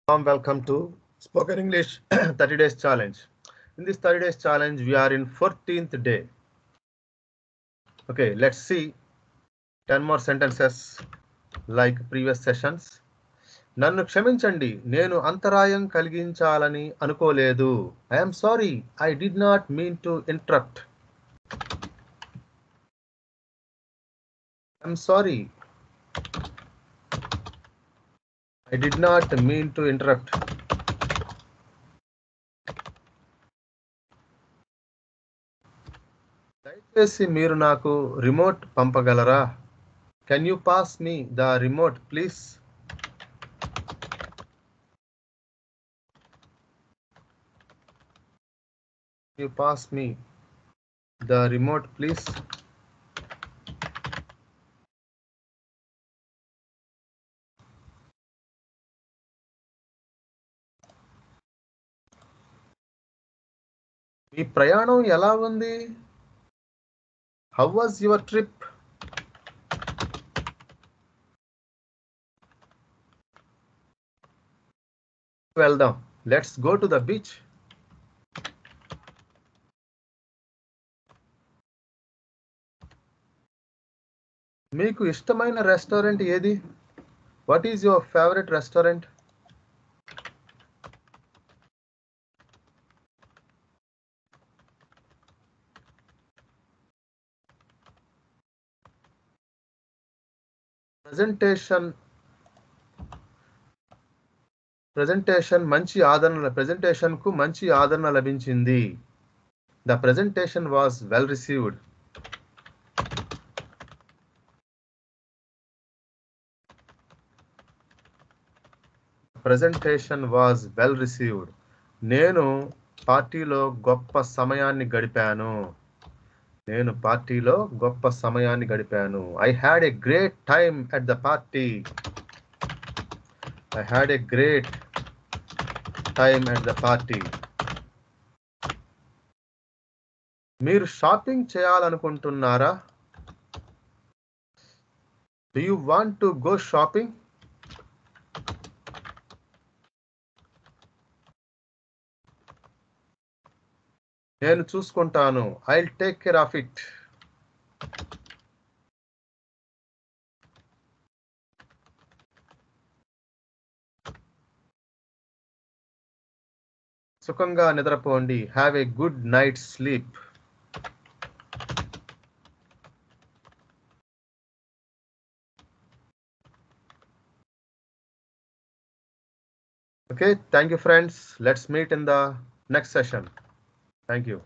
Warm welcome to Spoken English 30 Days Challenge. In this 30 Days Challenge, we are in 14th day. Okay, let's see 10 more sentences like previous sessions. నన్ను క్షమించండి, నేను అంతరాయం కలిగించాలని అనుకోలేదు. I am sorry, I did not mean to interrupt. I am sorry, I did not mean to interrupt. దయచేసి మీరు నాకు remote పంపగలరా? Can you pass me the remote, please? Can you pass me the remote, please? మీ ప్రయాణం ఎలా ఉంది? How was your trip? వెళ్దాం. Let's go to the beach. మీకు ఇష్టమైన రెస్టారెంట్ ఏది? What is your favorite restaurant? Presentation కు మంచి ఆదరణ లభించింది. The presentation was well received. Presentation was well received. నేను పార్టీలో గొప్ప సమయాన్ని గడిపాను. I had a great time at the party. I had a great time at the party. మీరు షాపింగ్ చేయాలనుకుంటున్నారా? Do you want to go shopping? నేను చూసుకుంటాను. I'll take care of it. సుఖంగా నిద్రపోండి. Have a good night's sleep. Okay, thank you friends. Let's meet in the next session. Thank you.